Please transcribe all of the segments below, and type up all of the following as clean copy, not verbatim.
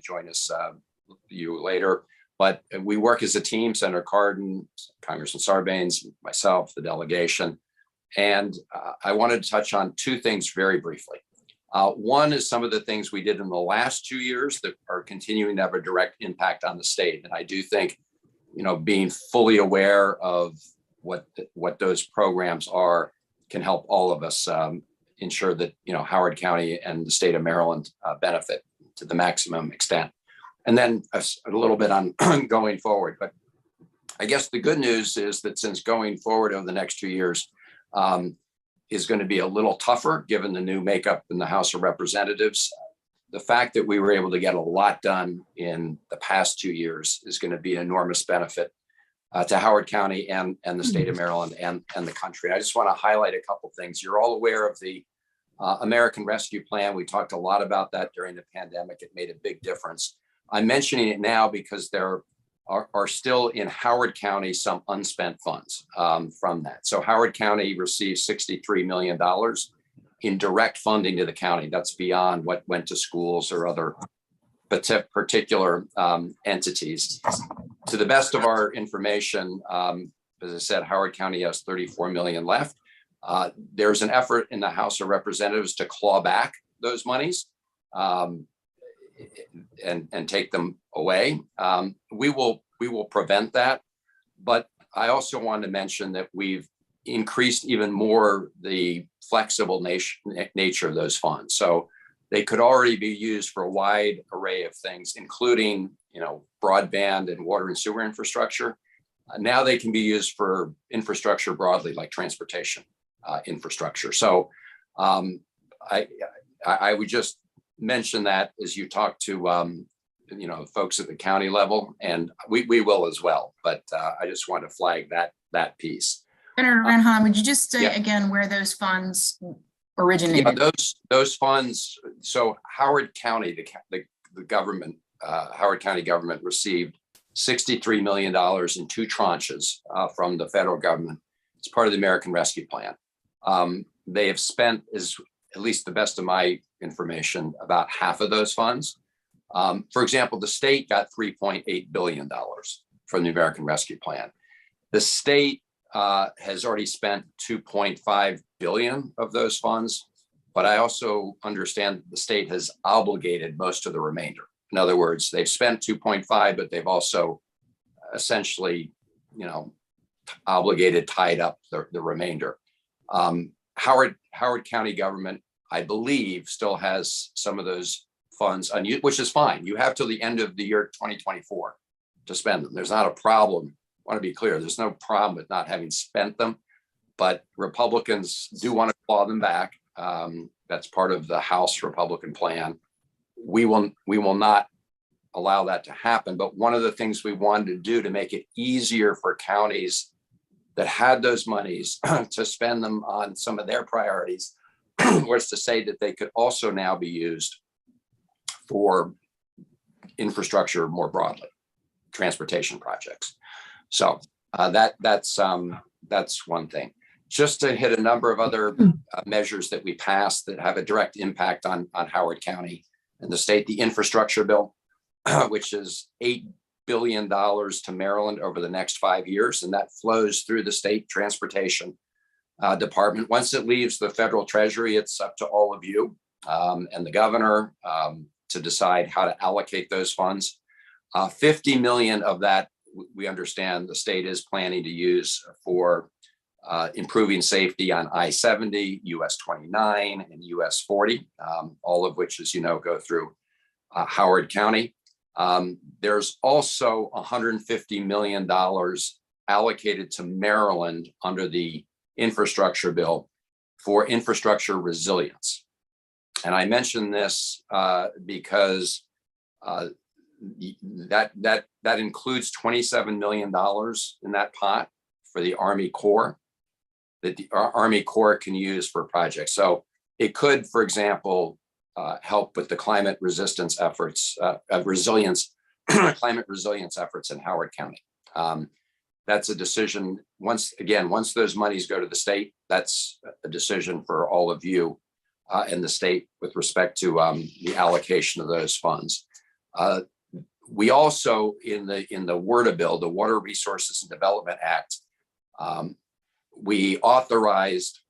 join us you later. But we work as a team, Senator Cardin, Congressman Sarbanes, myself, the delegation. And I wanted to touch on two things very briefly. One is some of the things we did in the last 2 years that are continuing to have a direct impact on the state. And I do think, being fully aware of what those programs are can help all of us ensure that, Howard County and the state of Maryland benefit to the maximum extent. And then a little bit on going forward. But I guess the good news is that since going forward over the next 2 years is going to be a little tougher, given the new makeup in the House of Representatives, the fact that we were able to get a lot done in the past 2 years is going to be an enormous benefit to Howard County and the state of Maryland and the country. I just want to highlight a couple things. You're all aware of the American Rescue Plan. We talked a lot about that during the pandemic. It made a big difference. I'm mentioning it now because there are still in Howard County some unspent funds from that. So Howard County received $63 million in direct funding to the county. That's beyond what went to schools or other particular entities. To the best of our information, as I said, Howard County has $34 million left. There's an effort in the House of Representatives to claw back those monies and take them away. We will prevent that. But I also want to mention that we've increased even more the flexible nature of those funds. So they could already be used for a wide array of things, including, broadband and water and sewer infrastructure. Now they can be used for infrastructure broadly, like transportation infrastructure. So I would just mention that as you talk to folks at the county level, and we will as well. But I just want to flag that piece. Senator Renhan, would you just say again where those funds originated? Yeah, those funds. So Howard County, the government, Howard County government received $63 million in two tranches from the federal government. It's part of the American Rescue Plan. They have spent, at least the best of my information, about half of those funds. For example, the state got $3.8 billion from the American Rescue Plan. The state has already spent $2.5 billion of those funds, but I also understand the state has obligated most of the remainder. In other words, they've spent 2.5, but they've also essentially, tied up the remainder. Howard County government, I believe, still has some of those funds unused, which is fine. You have till the end of the year 2024 to spend them. There's not a problem. I want to be clear. There's no problem with not having spent them, but Republicans do want to claw them back. That's part of the House Republican plan. We will not allow that to happen. But one of the things we wanted to do to make it easier for counties that had those monies to spend them on some of their priorities was to say that they could also now be used for infrastructure more broadly, transportation projects. So that's one thing. Just to hit a number of other measures that we passed that have a direct impact on Howard County and the state, the infrastructure bill, which is $8 billion to Maryland over the next 5 years, and that flows through the state transportation department. Once it leaves the federal treasury, it's up to all of you and the governor to decide how to allocate those funds. 50 million of that, we understand the state is planning to use for improving safety on I-70, US 29, and US 40, all of which, as you know, go through Howard County. There's also $150 million allocated to Maryland under the infrastructure bill for infrastructure resilience. And I mention this because that includes $27 million in that pot for the Army Corps that the Army Corps can use for projects. So it could, for example, help with the climate resistance efforts, climate resilience efforts in Howard County. That's a decision. Once those monies go to the state, that's a decision for all of you in the state with respect to the allocation of those funds. Uh, we also, in the WRDA bill, the Water Resources and Development Act, we authorized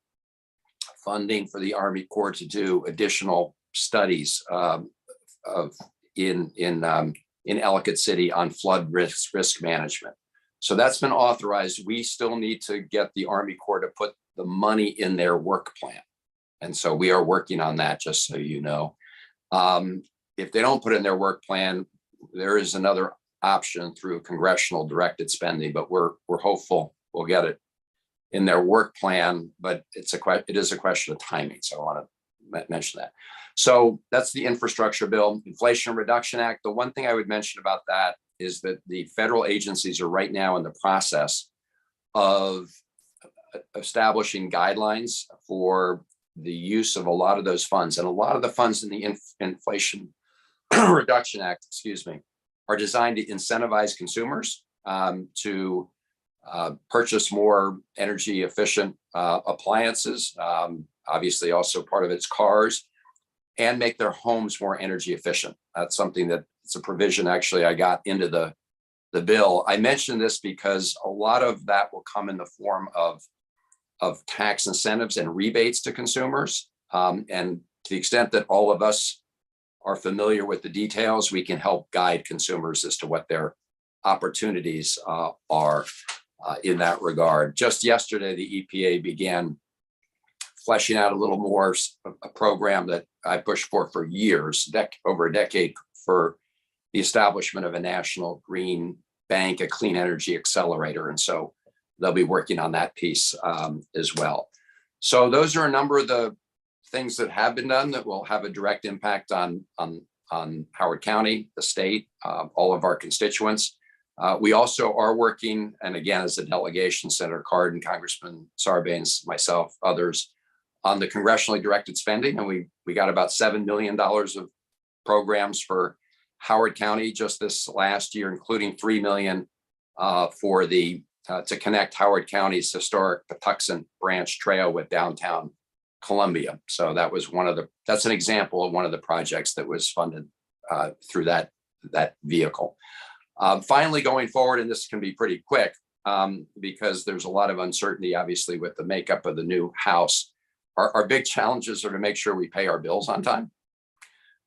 funding for the Army Corps to do additional studies in Ellicott City on flood risk management. So that's been authorized. We still need to get the Army Corps to put the money in their work plan. And so we are working on that, just so you know. If they don't put it in their work plan, there is another option through congressional directed spending, but we're hopeful we'll get it in their work plan, but it is a question of timing. So I want to mention that. So that's the infrastructure bill. Inflation Reduction Act. The one thing I would mention about that is that the federal agencies are right now in the process of establishing guidelines for the use of a lot of those funds. And a lot of the funds in the Inflation Reduction Act, are designed to incentivize consumers to purchase more energy efficient appliances. Obviously, also part of it's cars, and make their homes more energy efficient. That's something that it's a provision actually I got into the bill. I mentioned this because a lot of that will come in the form of tax incentives and rebates to consumers. And to the extent that all of us are familiar with the details, we can help guide consumers as to what their opportunities are in that regard. Just yesterday, the EPA began fleshing out a little more a program that I pushed for years, over a decade, for the establishment of a national green bank, a clean energy accelerator. And so they'll be working on that piece as well. So those are a number of the things that have been done that will have a direct impact on Howard County, the state, all of our constituents. We also are working, and again, as a delegation, Senator Cardin, Congressman Sarbanes, myself, others, on the congressionally directed spending. And we got about $7 million of programs for Howard County just this last year, including $3 million for to connect Howard County's historic Patuxent Branch Trail with downtown Columbia. So that was that's an example of one of the projects that was funded through that vehicle. Finally, going forward, and this can be pretty quick because there's a lot of uncertainty, obviously, with the makeup of the new House. Our big challenges are to make sure we pay our bills on time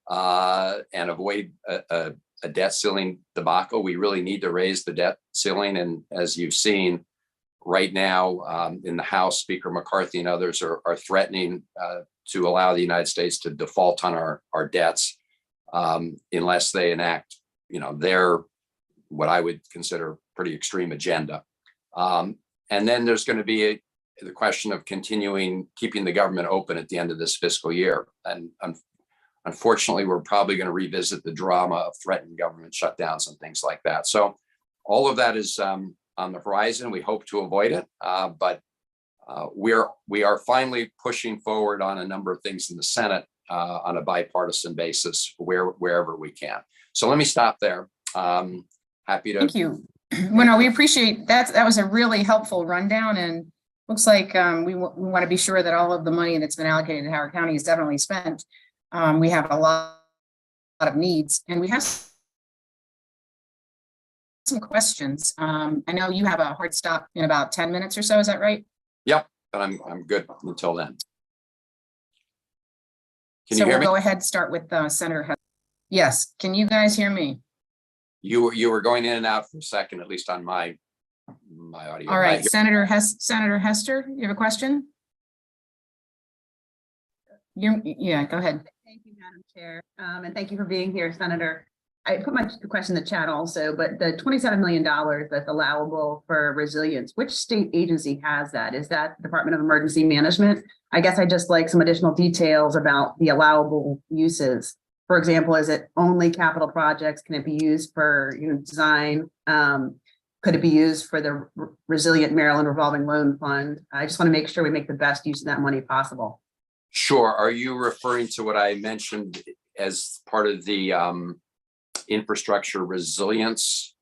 and avoid a debt ceiling debacle. We really need to raise the debt ceiling. And as you've seen right now in the House, Speaker McCarthy and others are threatening to allow the United States to default on our debts unless they enact, their, what I would consider pretty extreme agenda. And then there's going to be the question of keeping the government open at the end of this fiscal year. And unfortunately, we're probably going to revisit the drama of threatened government shutdowns and things like that. So all of that is on the horizon. We hope to avoid it, but we are finally pushing forward on a number of things in the Senate on a bipartisan basis wherever we can. So let me stop there. Happy to. Thank you. Well, no, we appreciate that. That was a really helpful rundown, and looks like we want to be sure that all of the money that's been allocated to Howard County is definitely spent. We have a lot of needs, and we have some questions. I know you have a hard stop in about 10 minutes or so. Is that right? Yep, but I'm good until then. Can so you hear we'll me? Go ahead and start with Senator Hester. Yes, can you guys hear me? You were going in and out for a second, at least on my audio. All right, Senator Hester, you have a question? Yeah, go ahead. Thank you, Madam Chair, and thank you for being here, Senator. I put my question in the chat also, but the $27 million that's allowable for resilience, which state agency has that? Is that Department of Emergency Management? I guess I just like some additional details about the allowable uses. For example, is it only capital projects? Can it be used for design? Could it be used for the Resilient Maryland Revolving Loan Fund? I just want to make sure we make the best use of that money possible. Sure. Are you referring to what I mentioned as part of the infrastructure resilience,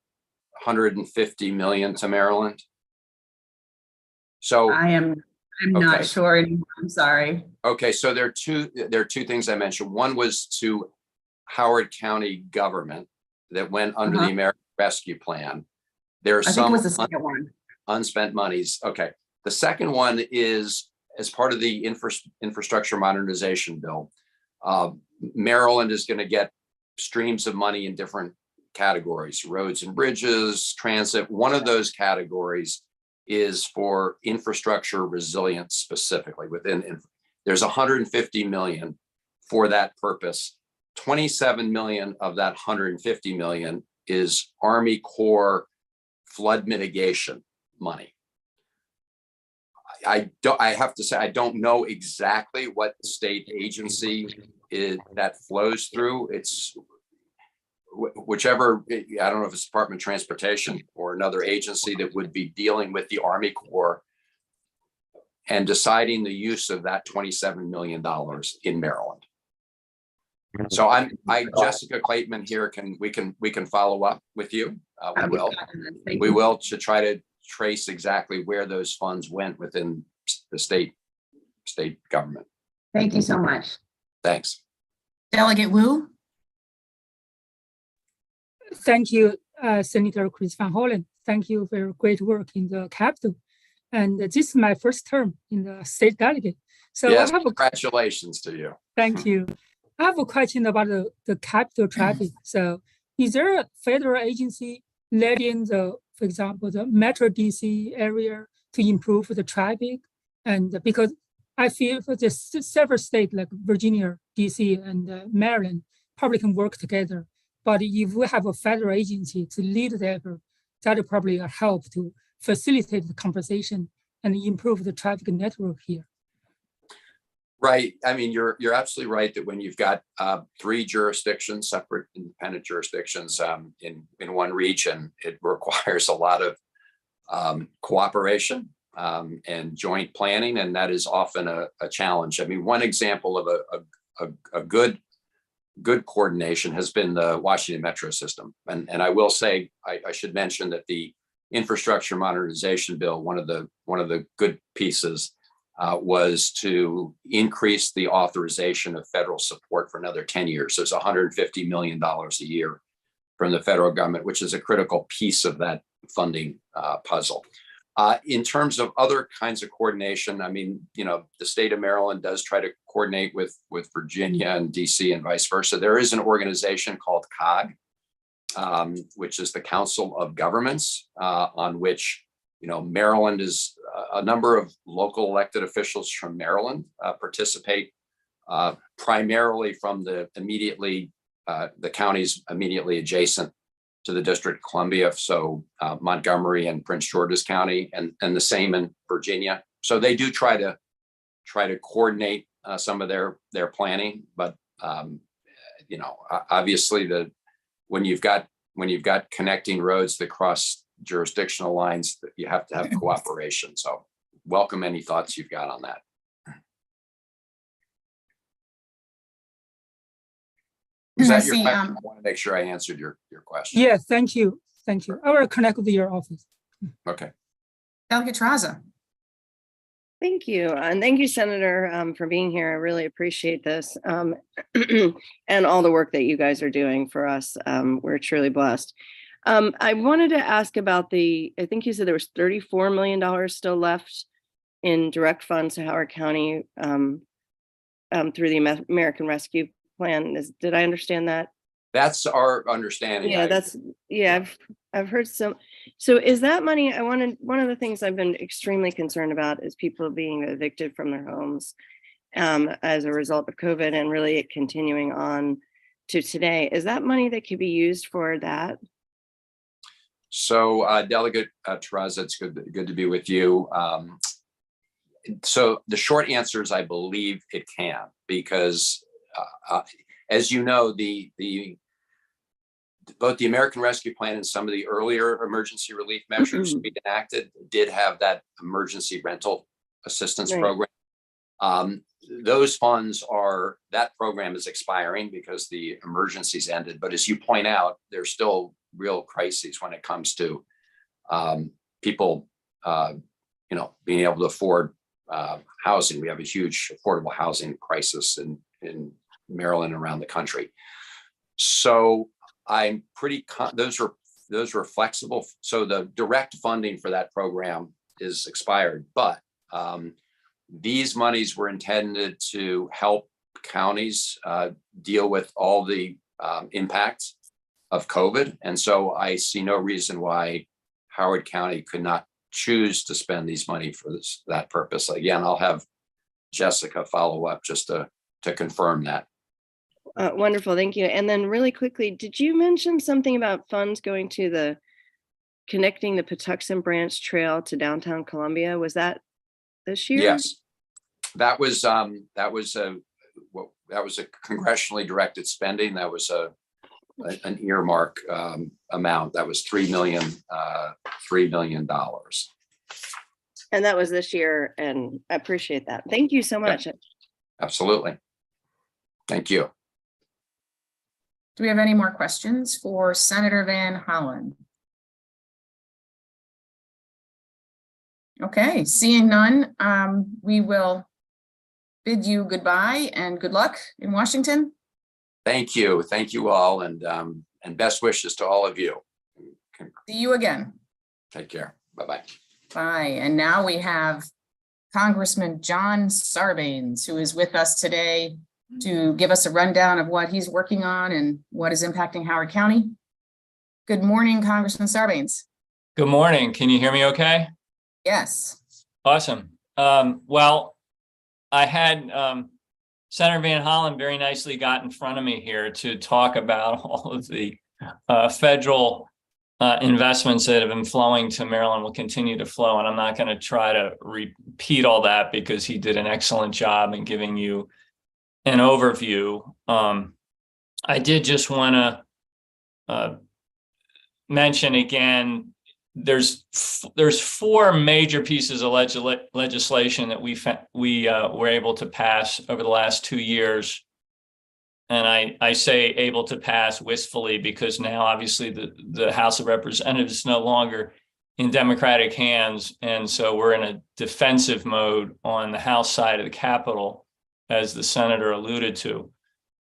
150 million to Maryland? So I'm okay. Not sure anymore. I'm sorry. Okay, so there are two things I mentioned. One was to Howard County government, that went under the Uh-huh. American Rescue Plan. There are I think it some was the second one. unspent monies. Okay. The second one is as part of the infrastructure modernization bill. Maryland is going to get streams of money in different categories, roads and bridges, transit. One of those categories is for infrastructure resilience specifically there's 150 million for that purpose. 27 million of that 150 million is Army Corps flood mitigation money. I have to say, I don't know exactly what state agency that flows through. It's whichever, I don't know if it's Department of Transportation or another agency that would be dealing with the Army Corps and deciding the use of that $27 million in Maryland. So Jessica Clayton here, we can follow up with you. We will to try to trace exactly where those funds went within the state government. Thank you so much. Thanks. Delegate Wu? Thank you, Senator Chris Van Hollen. Thank you for your great work in the Capitol. And this is my first term in the state delegate. So yes, I have congratulations to you. Thank you. I have a question about the Capitol traffic. So is there a federal agency letting for example, the Metro DC area to improve the traffic? And because I feel for the several states like Virginia, DC, and Maryland probably can work together. But if we have a federal agency to lead the effort, that will probably help to facilitate the conversation and improve the traffic network here. Right. I mean, you're absolutely right that when you've got 3 jurisdictions, separate independent jurisdictions in one region, it requires a lot of cooperation and joint planning, and that is often a challenge. I mean, one example of a good coordination has been the Washington Metro system, and I will say I should mention that the infrastructure modernization bill, one of the good pieces was to increase the authorization of federal support for another 10 years. So it's $150 million a year from the federal government, which is a critical piece of that funding puzzle. In terms of other kinds of coordination, I mean, the state of Maryland does try to coordinate with Virginia and DC and vice versa. There is an organization called COG, which is the Council of Governments, on which Maryland is a number of local elected officials from Maryland participate, primarily from the counties immediately adjacent to the District of Columbia. So Montgomery and Prince George's County, and the same in Virginia. So they do try to coordinate some of their planning, but obviously when you've got connecting roads that cross jurisdictional lines, that you have to have cooperation. So welcome any thoughts you've got on that. Is that your question? I want to make sure I answered your question. Yeah, thank you. Thank you. I will connect with your office. Okay. Delegate Traza? Thank you. And thank you, Senator, for being here. I really appreciate this and all the work that you guys are doing for us. We're truly blessed. I wanted to ask about I think you said there was $34 million still left in direct funds to Howard County through the American Rescue Plan. Did I understand that? That's our understanding. Yeah, I've heard some. So is that money, one of the things I've been extremely concerned about is people being evicted from their homes as a result of COVID, and really it continuing on to today. Is that money that could be used for that? So Delegate Terraza, it's good to be with you. So the short answer is I believe it can, because as you know, both the American Rescue Plan and some of the earlier emergency relief measures we enacted did have that emergency rental assistance program. Those funds that program is expiring because the emergencies ended. But as you point out, there's still real crises when it comes to people, being able to afford housing. We have a huge affordable housing crisis in Maryland and around the country. So I'm pretty, those were flexible. So the direct funding for that program is expired, but these monies were intended to help counties deal with all the impacts of COVID. And so I see no reason why Howard County could not choose to spend these money for that purpose. Again, I'll have Jessica follow up just to confirm that. Wonderful, thank you. And then really quickly, did you mention something about funds going to the connecting the Patuxent Branch Trail to downtown Columbia? Was that this year? Yes, that was a congressionally directed spending. That was an earmark amount. That was $3 million. And that was this year, and I appreciate that. Thank you so much. Absolutely. Thank you. Do we have any more questions for Senator Van Hollen? Okay, seeing none, we will bid you goodbye and good luck in Washington. Thank you. Thank you all. And best wishes to all of you. See you again. Take care. Bye-bye. Bye. And now we have Congressman John Sarbanes, who is with us today to give us a rundown of what he's working on and what is impacting Howard County. Good morning, Congressman Sarbanes. Good morning. Can you hear me okay? Yes. Awesome. Well, I had Senator Van Hollen very nicely got in front of me here to talk about all of the federal investments that have been flowing to Maryland, will continue to flow. And I'm not going to try to repeat all that because he did an excellent job in giving you an overview. I did just want to mention again, there's four major pieces of legislation that we were able to pass over the last 2 years. And I say able to pass wistfully because now obviously the House of Representatives is no longer in Democratic hands. And so we're in a defensive mode on the House side of the Capitol, as the senator alluded to.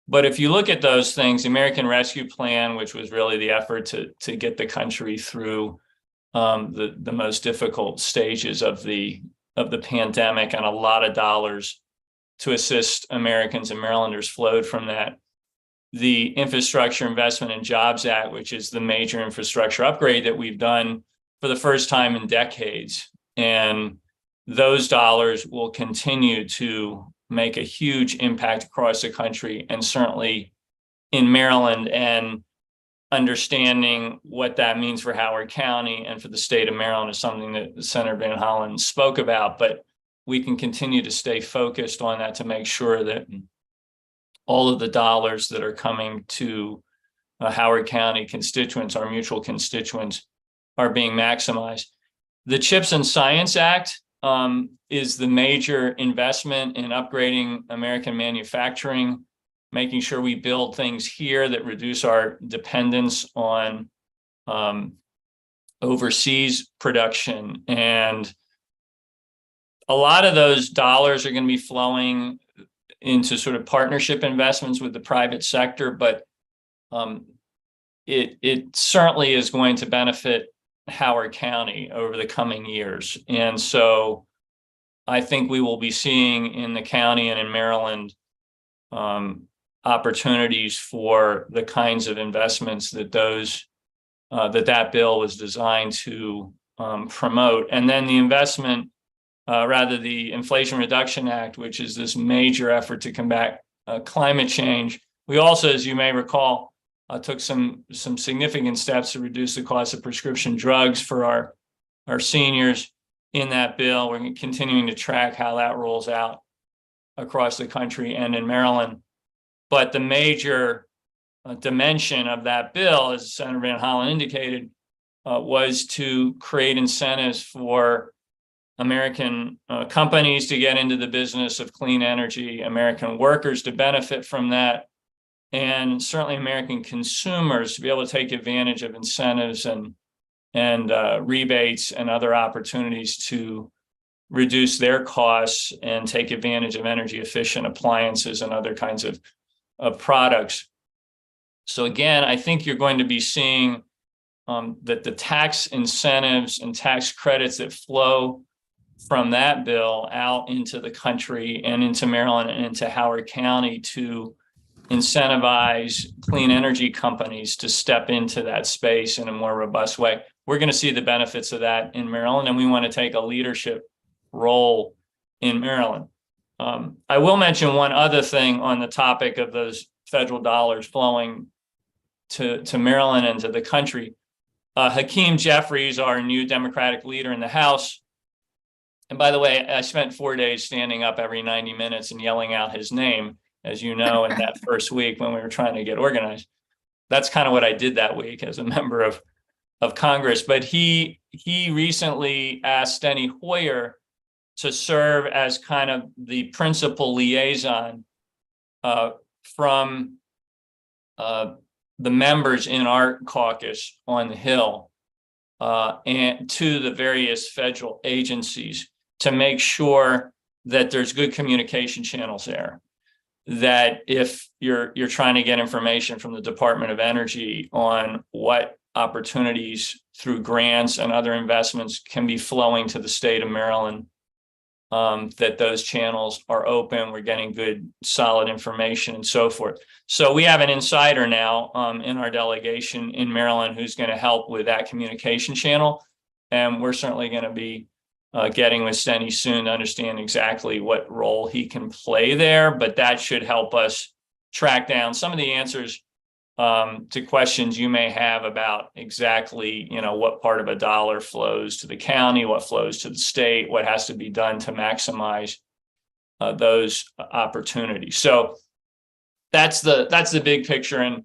But if you look at those things, the American Rescue Plan, which was really the effort to get the country through the most difficult stages of the pandemic, and a lot of dollars to assist Americans and Marylanders flowed from that. The Infrastructure Investment and Jobs Act, which is the major infrastructure upgrade that we've done for the first time in decades. And those dollars will continue to make a huge impact across the country, and certainly in Maryland. And understanding what that means for Howard County and for the state of Maryland is something that Senator Van Hollen spoke about, but we can continue to stay focused on that to make sure that all of the dollars that are coming to Howard County constituents, our mutual constituents, are being maximized. The CHIPS and Science Act is the major investment in upgrading American manufacturing, making sure we build things here that reduce our dependence on overseas production. And a lot of those dollars are going to be flowing into sort of partnership investments with the private sector, but it certainly is going to benefit Howard County over the coming years. And so I think we will be seeing in the county and in Maryland opportunities for the kinds of investments that that bill was designed to promote. And then the the Inflation Reduction Act, which is this major effort to combat climate change. We also, as you may recall, took some significant steps to reduce the cost of prescription drugs for our seniors in that bill. We're continuing to track how that rolls out across the country and in Maryland. But the major dimension of that bill, as Senator Van Hollen indicated, was to create incentives for American companies to get into the business of clean energy, American workers to benefit from that, and certainly American consumers to be able to take advantage of incentives and rebates and other opportunities to reduce their costs and take advantage of energy efficient appliances and other kinds of products. So again, I think you're going to be seeing that the tax incentives and tax credits that flow from that bill out into the country and into Maryland and into Howard County to incentivize clean energy companies to step into that space in a more robust way. We're going to see the benefits of that in Maryland, and we want to take a leadership role in Maryland. I will mention one other thing on the topic of those federal dollars flowing to Maryland and to the country. Hakeem Jeffries, our new Democratic leader in the House. And by the way, I spent 4 days standing up every 90 minutes and yelling out his name, as you know, in that first week when we were trying to get organized. That's kind of what I did that week as a member of Congress. But he recently asked Steny Hoyer to serve as kind of the principal liaison from the members in our caucus on the Hill and to the various federal agencies to make sure that there's good communication channels there. That if you're trying to get information from the Department of Energy on what opportunities through grants and other investments can be flowing to the state of Maryland, that those channels are open, we're getting good, solid information and so forth. So we have an insider now in our delegation in Maryland who's going to help with that communication channel. And we're certainly going to be getting with Steny soon to understand exactly what role he can play there. But that should help us track down some of the answers to questions you may have about exactly, what part of a dollar flows to the county, what flows to the state, what has to be done to maximize those opportunities. So that's the big picture. And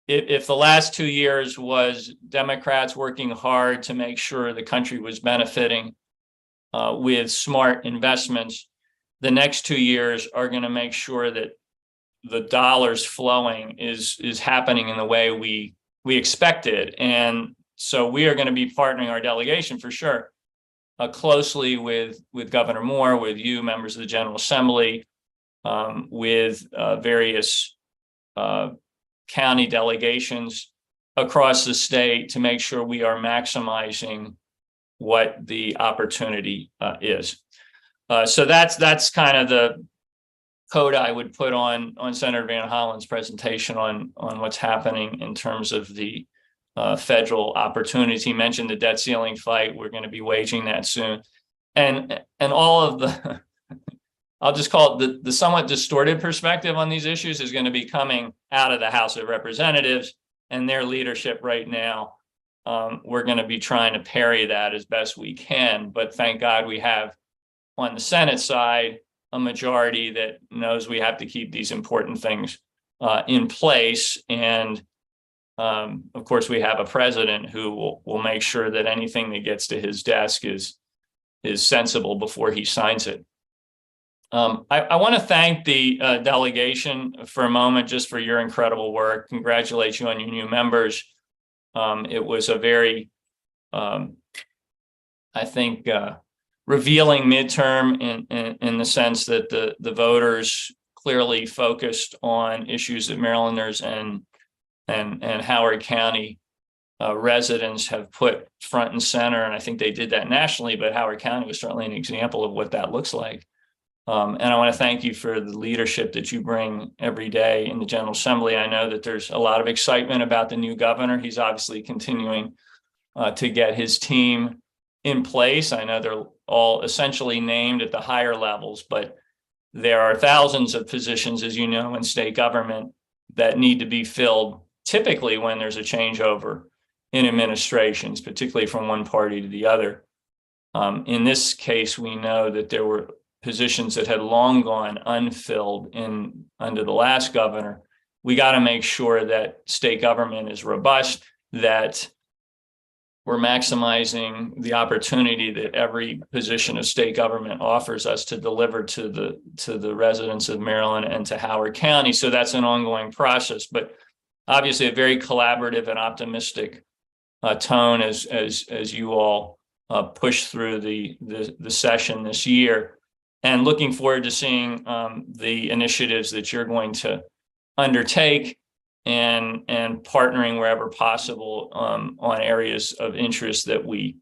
if the last 2 years was Democrats working hard to make sure the country was benefiting with smart investments, the next 2 years are going to make sure that the dollars flowing is happening in the way we expected. And so we are going to be partnering our delegation for sure closely with Governor Moore, with you members of the General Assembly, with various county delegations across the state to make sure we are maximizing what the opportunity is. So that's kind of the code I would put on Senator Van Hollen's presentation on what's happening in terms of the federal opportunities. He mentioned the debt ceiling fight. We're going to be waging that soon. And all of the, I'll just call it the somewhat distorted perspective on these issues is going to be coming out of the House of Representatives and their leadership right now. We're going to be trying to parry that as best we can. But thank God we have on the Senate side a majority that knows we have to keep these important things in place. And of course, we have a president who will make sure that anything that gets to his desk is sensible before he signs it. I want to thank the delegation for a moment just for your incredible work. Congratulate you on your new members. It was a very, I think, revealing midterm in the sense that the voters clearly focused on issues that Marylanders and Howard County residents have put front and center. And I think they did that nationally, but Howard County was certainly an example of what that looks like. And I want to thank you for the leadership that you bring every day in the General Assembly. I know that there's a lot of excitement about the new governor. He's obviously continuing to get his team in place. I know they're all essentially named at the higher levels, but there are thousands of positions, as you know, in state government that need to be filled typically when there's a changeover in administrations, particularly from one party to the other. In this case, we know that there were positions that had long gone unfilled under the last governor. We got to make sure that state government is robust, that we're maximizing the opportunity that every position of state government offers us to deliver to the residents of Maryland and to Howard County. So that's an ongoing process, but obviously a very collaborative and optimistic tone as you all push through the session this year. And looking forward to seeing the initiatives that you're going to undertake and partnering wherever possible on areas of interest that we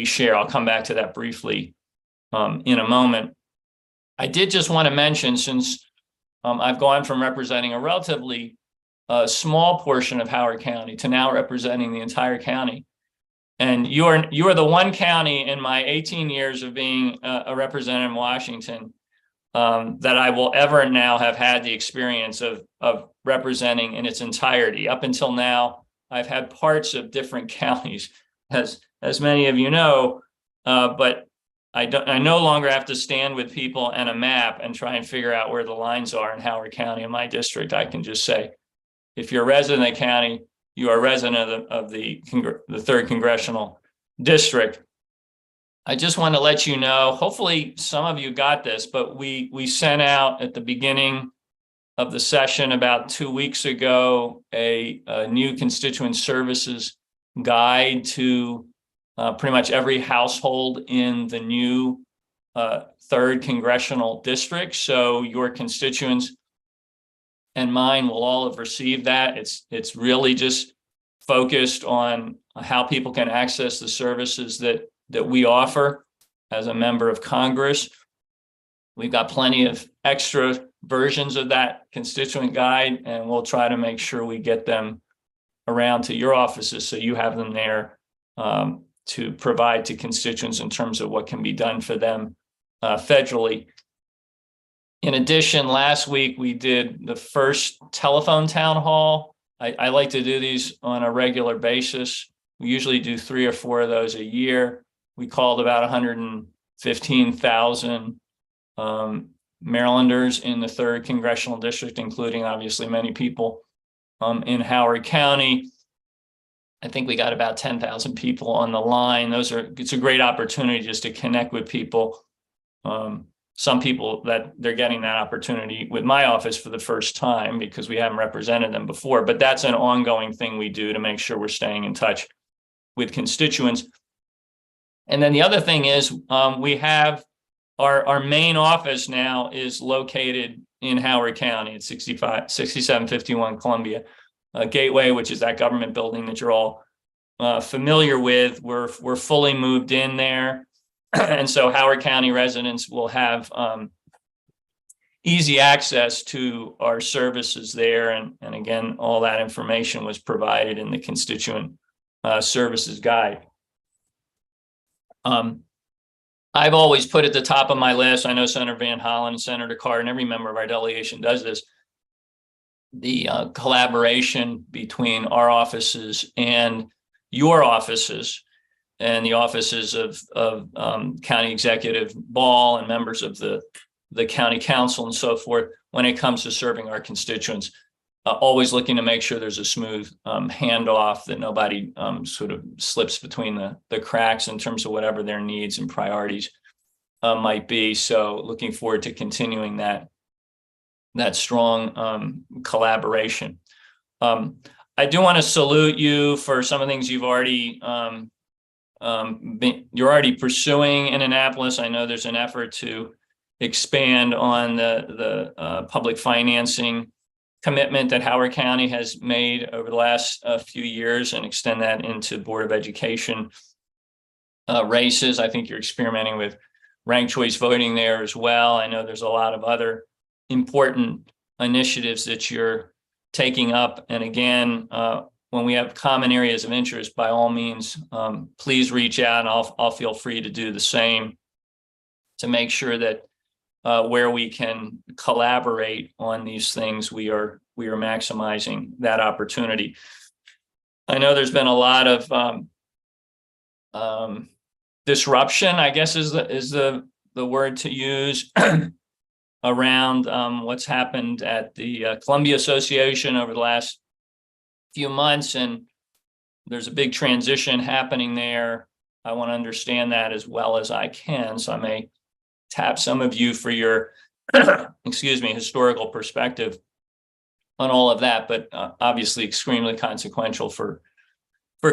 share. I'll come back to that briefly in a moment. I did just want to mention, since I've gone from representing a relatively small portion of Howard County to now representing the entire county. And you are the one county in my 18 years of being a representative in Washington that I will ever now have had the experience of representing in its entirety. Up until now, I've had parts of different counties, as many of you know, but I no longer have to stand with people and a map and try and figure out where the lines are in Howard County in my district. I can just say, if you're a resident of the county, you are a resident of the 3rd Congressional District. I just want to let you know, hopefully some of you got this, but we sent out at the beginning of the session about 2 weeks ago a new constituent services guide to pretty much every household in the new 3rd Congressional District. So your constituents and mine will all have received that. It's really just focused on how people can access the services that we offer as a member of Congress. We've got plenty of extra versions of that constituent guide, and we'll try to make sure we get them around to your offices so you have them there to provide to constituents in terms of what can be done for them federally. In addition, last week we did the first telephone town hall. I like to do these on a regular basis. We usually do 3 or 4 of those a year. We called about 115,000 Marylanders in the 3rd Congressional District, including obviously many people in Howard County. I think we got about 10,000 people on the line. It's a great opportunity just to connect with people. Some people that they're getting that opportunity with my office for the first time because we haven't represented them before, but that's an ongoing thing we do to make sure we're staying in touch with constituents. And then the other thing is we have our main office now is located in Howard County at 6751 Columbia Gateway, which is that government building that you're all familiar with. We're fully moved in there. And so Howard County residents will have easy access to our services there. And again, all that information was provided in the constituent services guide. I've always put at the top of my list, I know Senator Van Hollen and Senator Carr and every member of our delegation does this, the collaboration between our offices and your offices and the offices of County Executive Ball and members of the County Council and so forth when it comes to serving our constituents. Always looking to make sure there's a smooth handoff, that nobody sort of slips between the cracks in terms of whatever their needs and priorities might be. So looking forward to continuing that strong collaboration. I do want to salute you for some of the things you've already you're already pursuing in Annapolis. I know there's an effort to expand on the public financing commitment that Howard County has made over the last few years and extend that into Board of Education races. I think you're experimenting with ranked choice voting there as well. I know there's a lot of other important initiatives that you're taking up. And again, when we have common areas of interest, by all means, please reach out, and I'll feel free to do the same to make sure that where we can collaborate on these things, we are maximizing that opportunity. I know there's been a lot of disruption, I guess is the word to use, around what's happened at the Columbia Association over the last few months, and there's a big transition happening there. I want to understand that as well as I can, so I may tap some of you for your excuse me, historical perspective on all of that, but obviously extremely consequential for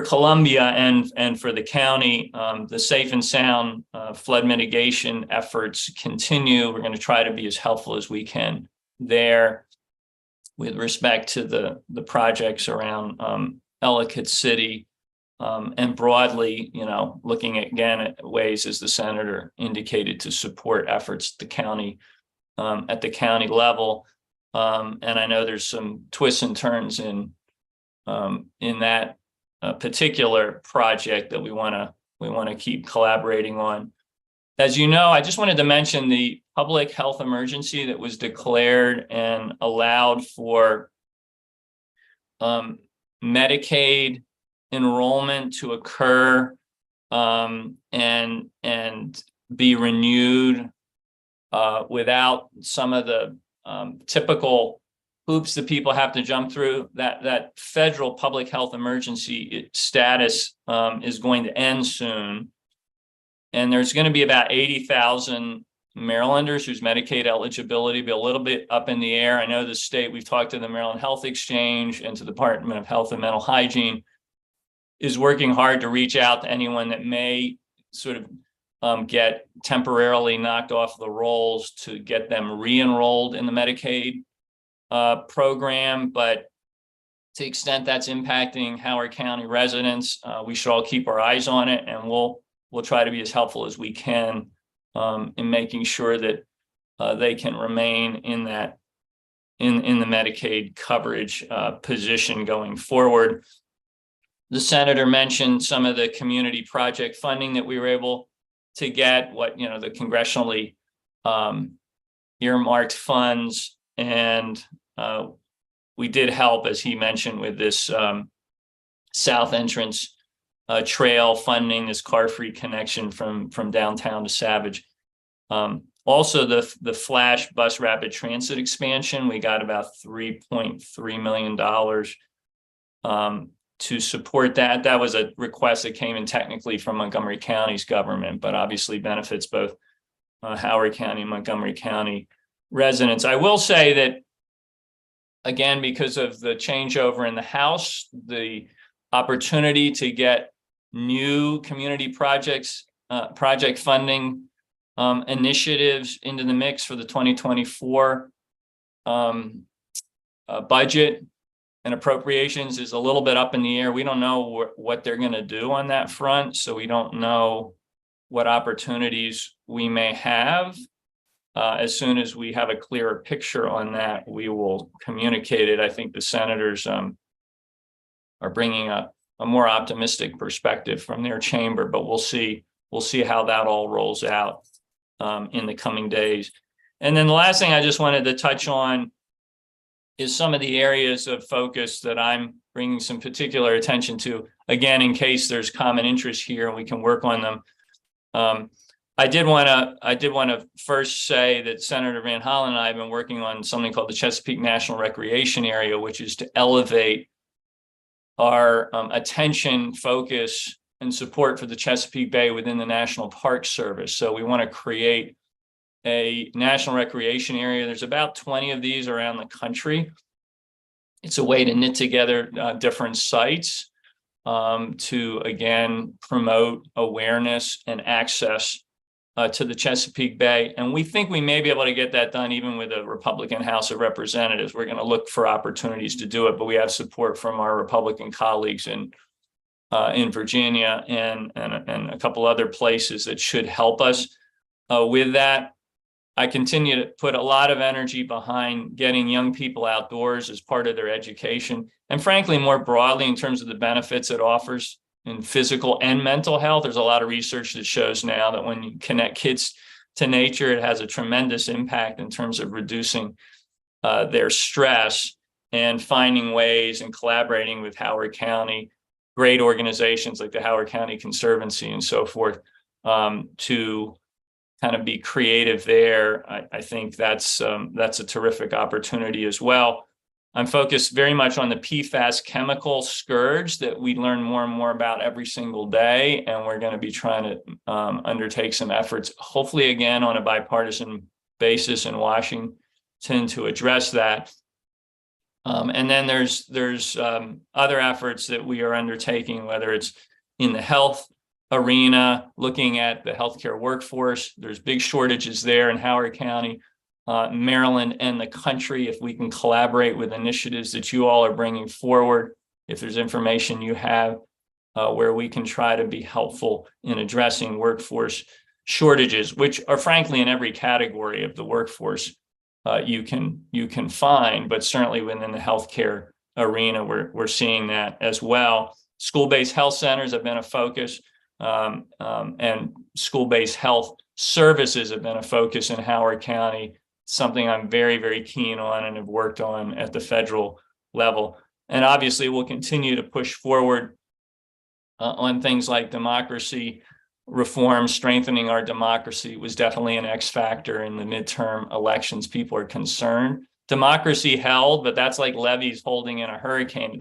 Columbia and for the county. The safe and sound flood mitigation efforts continue. We're going to try to be as helpful as we can there. with respect to the projects around Ellicott City. And broadly, looking again at ways, as the senator indicated, to support efforts at the county level. And I know there's some twists and turns in that particular project that we want to keep collaborating on. As you know, I just wanted to mention the public health emergency that was declared and allowed for Medicaid enrollment to occur and be renewed without some of the typical hoops that people have to jump through. That federal public health emergency status is going to end soon. And there's going to be about 80,000 Marylanders whose Medicaid eligibility will be a little bit up in the air. I know the state, we've talked to the Maryland Health Exchange and to the Department of Health and Mental Hygiene, is working hard to reach out to anyone that may sort of get temporarily knocked off the rolls to get them re-enrolled in the Medicaid program. But to the extent that's impacting Howard County residents, we should all keep our eyes on it, and we'll try to be as helpful as we can in making sure that they can remain in the Medicaid coverage position going forward. The senator mentioned some of the community project funding that we were able to get, the congressionally earmarked funds, and we did help, as he mentioned, with this South Entrance trail funding, this car-free connection from downtown to Savage. Also, the Flash Bus Rapid Transit expansion, we got about $3.3 million to support that. That was a request that came in technically from Montgomery County's government, but obviously benefits both Howard County and Montgomery County residents. I will say that, again, because of the changeover in the House, the opportunity to get new community project funding initiatives into the mix for the 2024 budget and appropriations is a little bit up in the air. We don't know what they're going to do on that front, so we don't know what opportunities we may have. As soon as we have a clearer picture on that, we will communicate it. I think the senators are bringing a more optimistic perspective from their chamber, but we'll see how that all rolls out in the coming days. And then the last thing I just wanted to touch on is some of the areas of focus that I'm bringing some particular attention to, again, in case there's common interest here and we can work on them. I did want to first say that Senator Van Hollen and I have been working on something called the Chesapeake National Recreation Area, which is to elevate our attention, focus, and support for the Chesapeake Bay within the National Park Service. So we want to create a national recreation area. There's about 20 of these around the country. It's a way to knit together different sites to, again, promote awareness and access to the Chesapeake Bay. And we think we may be able to get that done even with a Republican House of Representatives. We're going to look for opportunities to do it, but we have support from our Republican colleagues in Virginia and a couple other places that should help us with that. I continue to put a lot of energy behind getting young people outdoors as part of their education. And frankly, more broadly, in terms of the benefits it offers in physical and mental health, there's a lot of research that shows now that when you connect kids to nature, it has a tremendous impact in terms of reducing their stress and finding ways and collaborating with Howard County, great organizations like the Howard County Conservancy and so forth, to kind of be creative there. I think that's a terrific opportunity as well. I'm focused very much on the PFAS chemical scourge that we learn more and more about every single day, and we're going to be trying to undertake some efforts, hopefully again on a bipartisan basis in Washington, to address that. And then there's other efforts that we are undertaking, whether it's in the health arena, looking at the healthcare workforce. There's big shortages there in Howard County. Maryland and the country. If we can collaborate with initiatives that you all are bringing forward, if there's information you have where we can try to be helpful in addressing workforce shortages, which are frankly in every category of the workforce you can find, but certainly within the healthcare arena, we're seeing that as well. School-based health centers have been a focus, and school-based health services have been a focus in Howard County, something I'm very, very keen on and have worked on at the federal level. And obviously, we'll continue to push forward on things like democracy reform. Strengthening our democracy was definitely an X factor in the midterm elections. People are concerned. Democracy held, but that's like levees holding in a hurricane.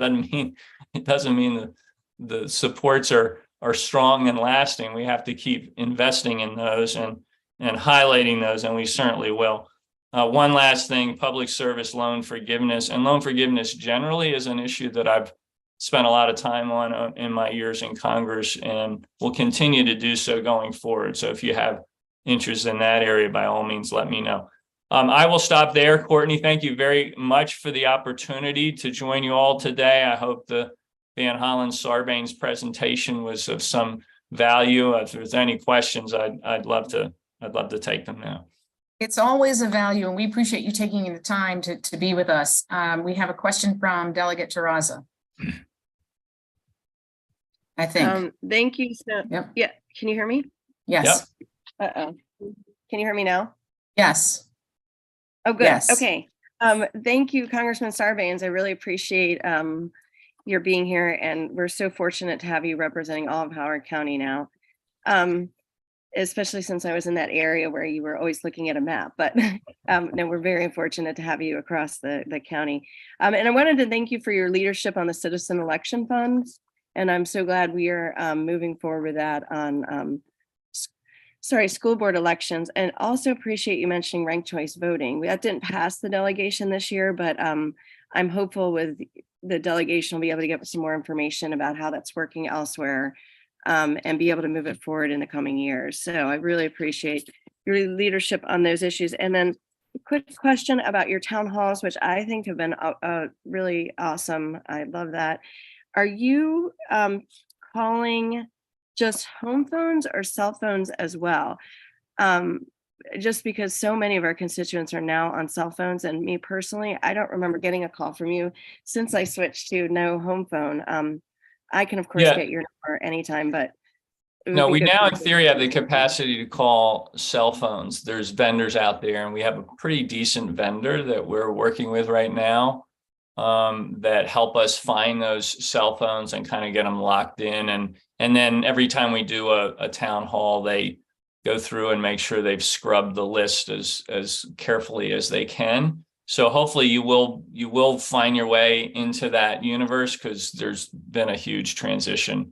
It doesn't mean the supports are strong and lasting. We have to keep investing in those and highlighting those, and we certainly will. One last thing, public service loan forgiveness, and loan forgiveness generally is an issue that I've spent a lot of time on in my years in Congress, and will continue to do so going forward. So if you have interest in that area, by all means, let me know. I will stop there. Courtney, thank you very much for the opportunity to join you all today. I hope the Van Hollen-Sarbanes presentation was of some value. If there's any questions, I'd love to take them now. It's always a value, and we appreciate you taking the time to be with us. We have a question from Delegate Terraza. I think. Thank you. Yep. Yeah. Can you hear me? Yes. Yep. Uh-oh. Can you hear me now? Yes. Oh, good. Yes. Okay. Thank you, Congressman Sarbanes. I really appreciate your being here, and we're so fortunate to have you representing all of Howard County now. Especially since I was in that area where you were always looking at a map, but no, we're very fortunate to have you across the county. And I wanted to thank you for your leadership on the citizen election funds. And I'm so glad we are moving forward with that on, school board elections, and also appreciate you mentioning ranked choice voting. That didn't pass the delegation this year, but I'm hopeful with the delegation will be able to get some more information about how that's working elsewhere. And be able to move it forward in the coming years. So I really appreciate your leadership on those issues. And then a quick question about your town halls, which I think have been really awesome. I love that. Are you calling just home phones or cell phones as well? Just because so many of our constituents are now on cell phones, and me personally, I don't remember getting a call from you since I switched to no home phone. I can, of course, get your number anytime, but. No, we now in theory have the capacity to call cell phones. There's vendors out there, and we have a pretty decent vendor that we're working with right now that help us find those cell phones and kind of get them locked in. And then every time we do a town hall, they go through and make sure they've scrubbed the list as carefully as they can. So hopefully you will find your way into that universe, because there's been a huge transition.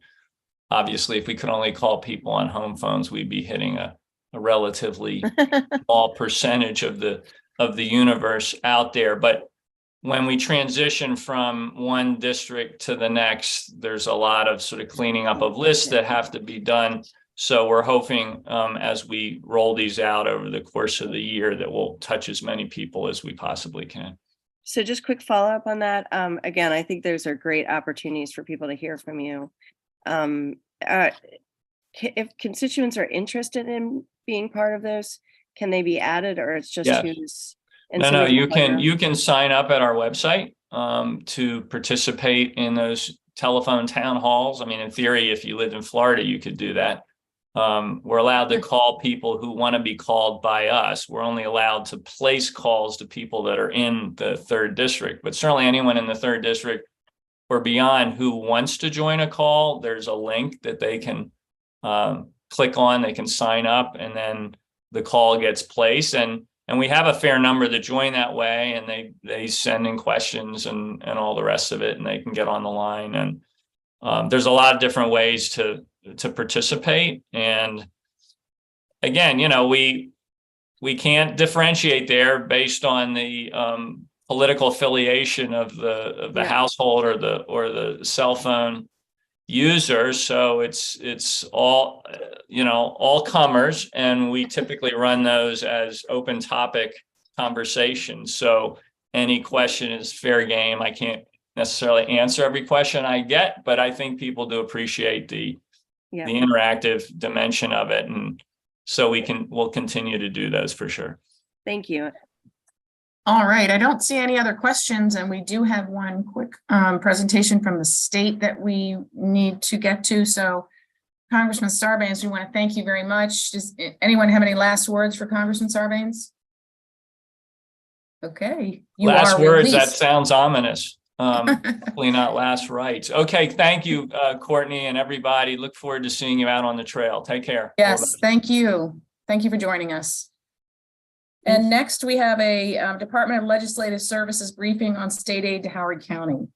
Obviously, if we could only call people on home phones, we'd be hitting a relatively small percentage of the universe out there. But when we transition from one district to the next, there's a lot of sort of cleaning up of lists that have to be done. So we're hoping as we roll these out over the course of the year that we'll touch as many people as we possibly can. So just quick follow up on that. Again, I think those are great opportunities for people to hear from you. If constituents are interested in being part of those, can they be added, or it's just use? No, you can sign up at our website to participate in those telephone town halls. I mean, in theory, if you lived in Florida, you could do that. We're allowed to call people who want to be called by us. We're only allowed to place calls to people that are in the 3rd district, but certainly anyone in the 3rd district or beyond who wants to join a call, there's a link that they can click on, they can sign up, and then the call gets placed. And we have a fair number that join that way, and they send in questions and all the rest of it, and they can get on the line. And there's a lot of different ways to participate. And again, we can't differentiate there based on the political affiliation of the household or the cell phone user. So it's all, all comers, and we typically run those as open topic conversation. So any question is fair game. I can't necessarily answer every question I get, but I think people do appreciate the interactive dimension of it. And so we'll continue to do those for sure. Thank you. All right, I don't see any other questions, and we do have one quick presentation from the state that we need to get to. So Congressman Sarbanes, we want to thank you very much. Does anyone have any last words for Congressman Sarbanes? Okay. You Last are words, that released. sounds ominous. Hopefully not last rites. Okay, thank you, Courtney and everybody. Look forward to seeing you out on the trail. Take care. Yes, thank you. Thank you for joining us. And next we have a Department of Legislative Services briefing on state aid to Howard County.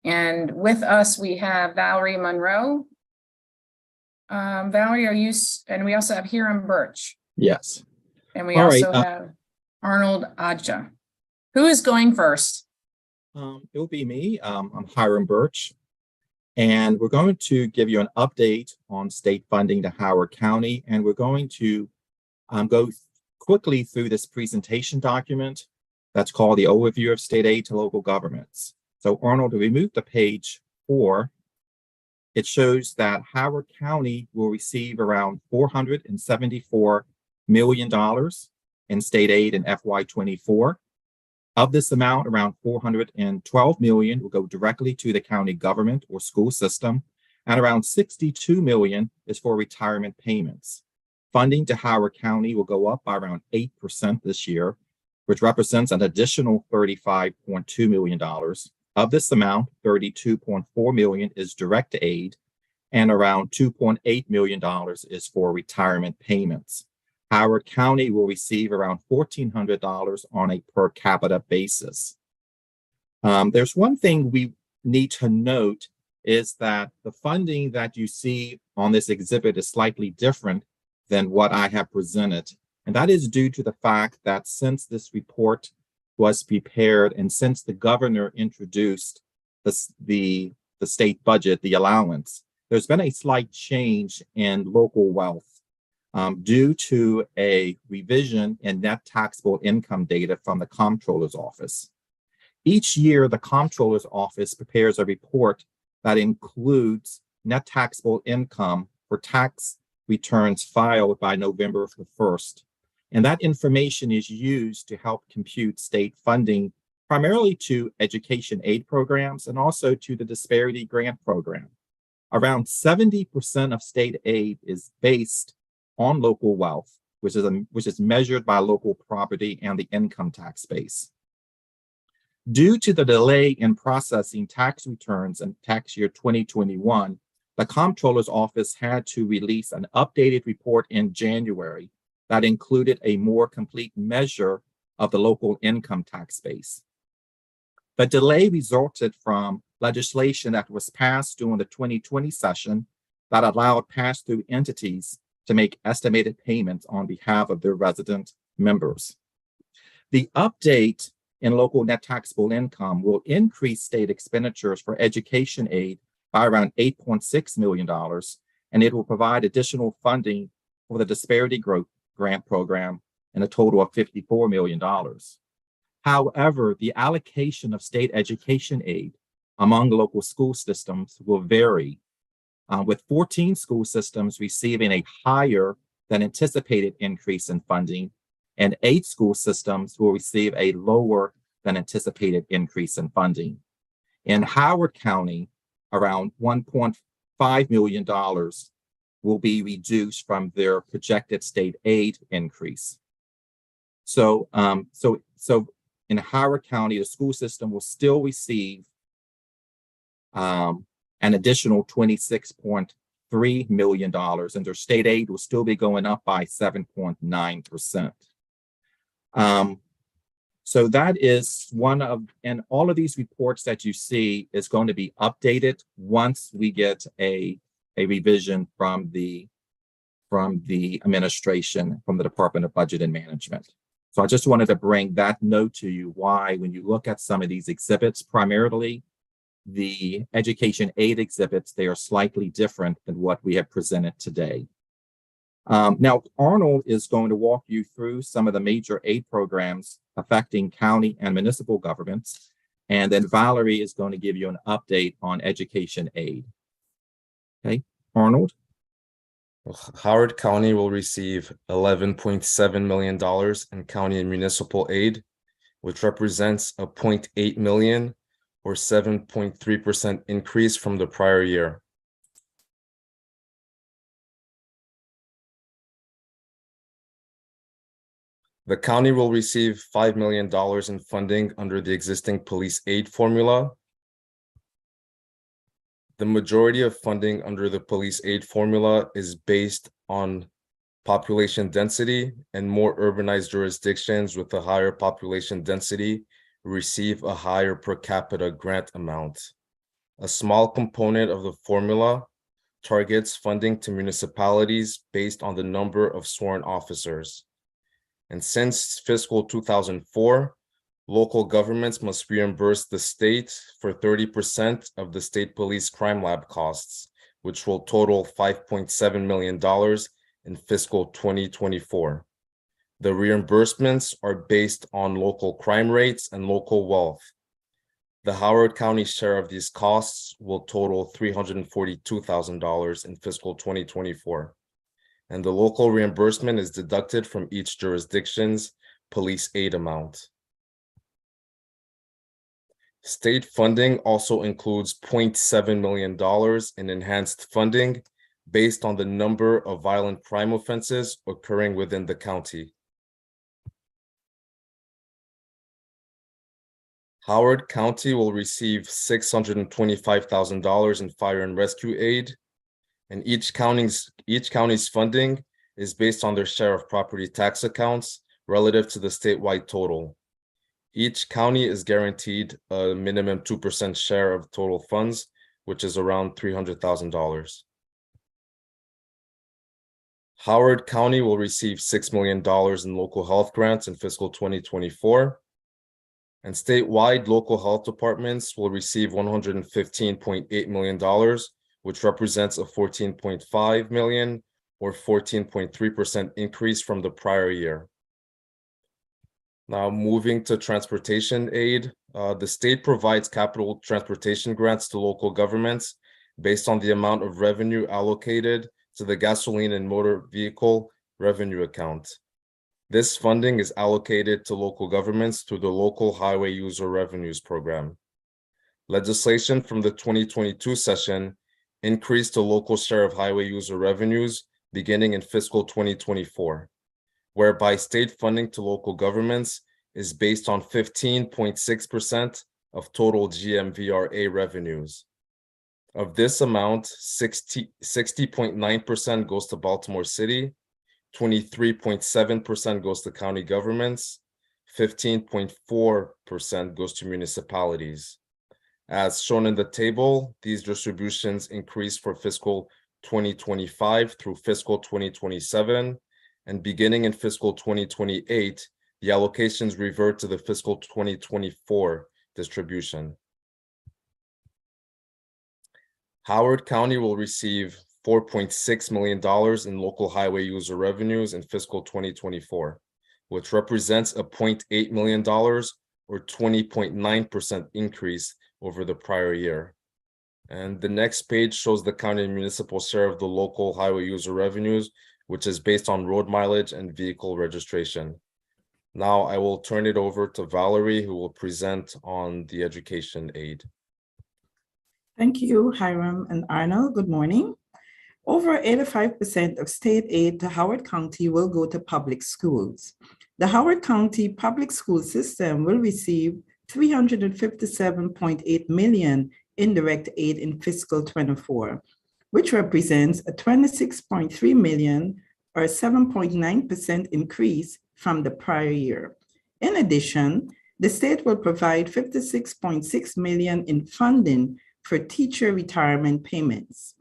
And with us, we have Valerie Monroe. Valerie, and we also have Hiram Birch. Yes. And we All also right, have Arnold Adja. Who is going first? It will be me. I'm Hiram Birch, and we're going to give you an update on state funding to Howard County, and we're going to go quickly through this presentation document that's called the Overview of State Aid to Local Governments. So Arnold, we move to page 4. It shows that Howard County will receive around $474 million in state aid in FY24. Of this amount, around $412 million will go directly to the county government or school system, and around $62 million is for retirement payments. Funding to Howard County will go up by around 8% this year, which represents an additional $35.2 million. Of this amount, $32.4 million is direct aid, and around $2.8 million is for retirement payments. Howard County will receive around $1,400 on a per capita basis. There's one thing we need to note is that the funding that you see on this exhibit is slightly different than what I have presented. And that is due to the fact that since this report was prepared and since the governor introduced the state budget, the allowance, there's been a slight change in local wealth due to a revision in net taxable income data from the Comptroller's Office. Each year, the Comptroller's Office prepares a report that includes net taxable income for tax returns filed by November 1st. And that information is used to help compute state funding, primarily to education aid programs and also to the disparity grant program. Around 70% of state aid is based on local wealth, which is measured by local property and the income tax base. Due to the delay in processing tax returns in tax year 2021, the Comptroller's Office had to release an updated report in January that included a more complete measure of the local income tax base. The delay resulted from legislation that was passed during the 2020 session that allowed pass-through entities to make estimated payments on behalf of their resident members. The update in local net taxable income will increase state expenditures for education aid by around $8.6 million, and it will provide additional funding for the disparity grant program in a total of $54 million. However, the allocation of state education aid among local school systems will vary, with 14 school systems receiving a higher than anticipated increase in funding, and 8 school systems will receive a lower than anticipated increase in funding. In Howard County, around $1.5 million will be reduced from their projected state aid increase. So in Howard County, the school system will still receive an additional $26.3 million, and their state aid will still be going up by 7.9%. So that is one of, and all of these reports that you see is going to be updated once we get a revision from the administration, from the Department of Budget and Management. So I just wanted to bring that note to you, why when you look at some of these exhibits, primarily the education aid exhibits, they are slightly different than what we have presented today. Now, Arnold is going to walk you through some of the major aid programs affecting county and municipal governments. And then Valerie is going to give you an update on education aid. Okay, Arnold. Howard County will receive $11.7 million in county and municipal aid, which represents a 0.8 million or 7.3% increase from the prior year. The county will receive $5 million in funding under the existing police aid formula. The majority of funding under the police aid formula is based on population density, and more urbanized jurisdictions with a higher population density receive a higher per capita grant amount. A small component of the formula targets funding to municipalities based on the number of sworn officers. And since fiscal 2004, local governments must reimburse the state for 30% of the state police crime lab costs, which will total $5.7 million in fiscal 2024. The reimbursements are based on local crime rates and local wealth. The Howard County share of these costs will total $342,000 in fiscal 2024. And the local reimbursement is deducted from each jurisdiction's police aid amount. State funding also includes $0.7 million in enhanced funding based on the number of violent crime offenses occurring within the county. Howard County will receive $625,000 in fire and rescue aid, and each county's funding is based on their share of property tax accounts relative to the statewide total. Each county is guaranteed a minimum 2% share of total funds, which is around $300,000. Howard County will receive $6 million in local health grants in fiscal 2024. And statewide local health departments will receive $115.8 million, which represents a 14.5 million or 14.3% increase from the prior year. Now moving to transportation aid, the state provides capital transportation grants to local governments based on the amount of revenue allocated to the gasoline and motor vehicle revenue account. This funding is allocated to local governments through the Local Highway User Revenues Program. Legislation from the 2022 session increased the local share of highway user revenues beginning in fiscal 2024, whereby state funding to local governments is based on 15.6% of total GMVRA revenues. Of this amount, 60.9% goes to Baltimore City, 23.7% goes to county governments, 15.4% goes to municipalities. As shown in the table, these distributions increase for fiscal 2025 through fiscal 2027, and beginning in fiscal 2028, the allocations revert to the fiscal 2024 distribution. Howard County will receive $4.6 million in local highway user revenues in fiscal 2024, which represents a $0.8 million or 20.9% increase over the prior year. And the next page shows the county and municipal share of the local highway user revenues, which is based on road mileage and vehicle registration. Now I will turn it over to Valerie, who will present on the education aid. Thank you, Hiram and Arnold. Good morning. Over 85% of state aid to Howard County will go to public schools. The Howard County public school system will receive $357.8 million in direct aid in fiscal 24, which represents a $26.3 million or 7.9% increase from the prior year. In addition, the state will provide $56.6 million in funding for teacher retirement payments.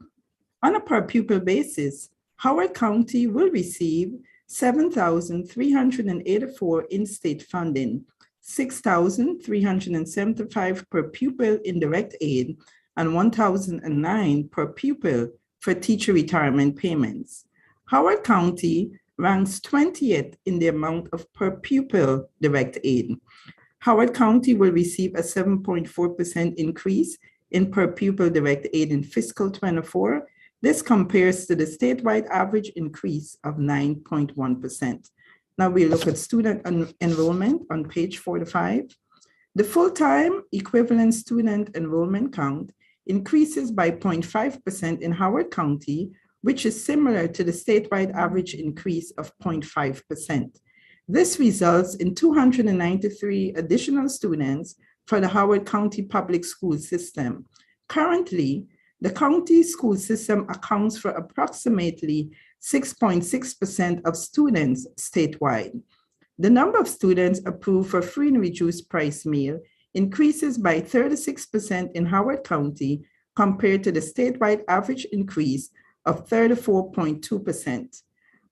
On a per pupil basis, Howard County will receive $7,384 in-state funding, $6,375 per pupil in direct aid, and $1,009 per pupil for teacher retirement payments. Howard County ranks 20th in the amount of per pupil direct aid. Howard County will receive a 7.4% increase in per pupil direct aid in fiscal 24. This compares to the statewide average increase of 9.1%. Now we look at student enrollment on page 45. The full-time equivalent student enrollment count increases by 0.5% in Howard County, which is similar to the statewide average increase of 0.5%. This results in 293 additional students for the Howard County Public School System. Currently, the county school system accounts for approximately 6.6% of students statewide. The number of students approved for free and reduced price meal increases by 36% in Howard County compared to the statewide average increase of 34.2%.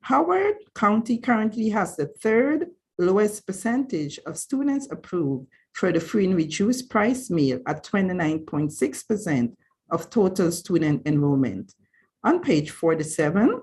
Howard County currently has the third lowest percentage of students approved for the free and reduced price meal at 29.6% of total student enrollment. On page 47,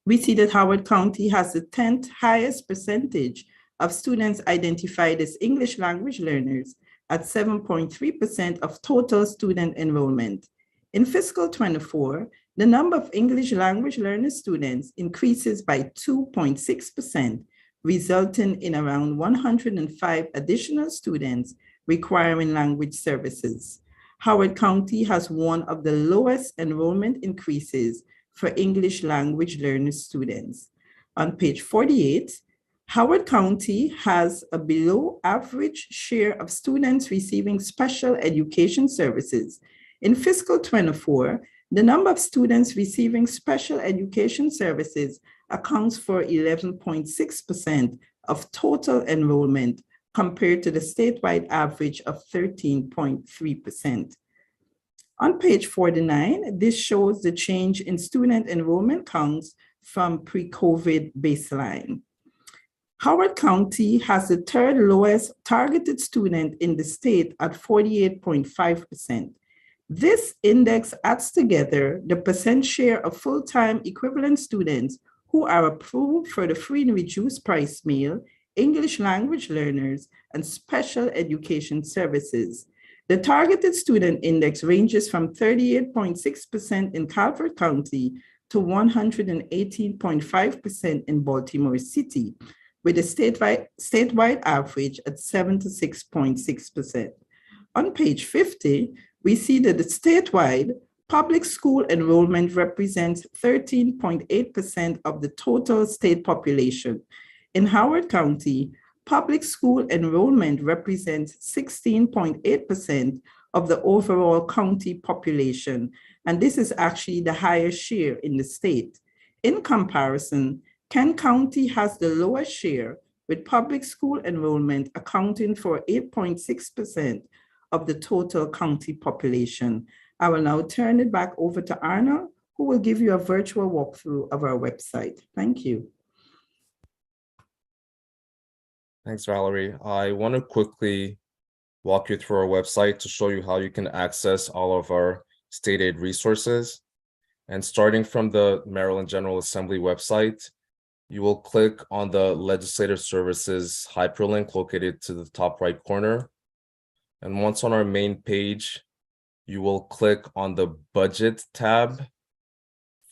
we see that Howard County has the 10th highest percentage of students identified as English language learners at 7.3% of total student enrollment. In fiscal 24, the number of English language learner students increases by 2.6%, resulting in around 105 additional students requiring language services. Howard County has one of the lowest enrollment increases for English language learner students. On page 48, Howard County has a below average share of students receiving special education services. In fiscal 24, the number of students receiving special education services accounts for 11.6% of total enrollment compared to the statewide average of 13.3%. On page 49, this shows the change in student enrollment counts from pre-COVID baseline. Howard County has the third lowest targeted student in the state at 48.5%. This index adds together the percent share of full-time equivalent students who are approved for the free and reduced price meal, English language learners, and special education services. The targeted student index ranges from 38.6% in Calvert County to 118.5% in Baltimore City, with a statewide average at 76.6%. On page 50, we see that the statewide public school enrollment represents 13.8% of the total state population. In Howard County, public school enrollment represents 16.8% of the overall county population, and this is actually the highest share in the state. In comparison, Kent County has the lowest share, with public school enrollment accounting for 8.6% of the total county population. I will now turn it back over to Arnold, who will give you a virtual walkthrough of our website. Thank you. Thanks, Valerie. I want to quickly walk you through our website to show you how you can access all of our state aid resources. And starting from the Maryland General Assembly website, you will click on the Legislative Services hyperlink located to the top right corner. And once on our main page, you will click on the Budget tab,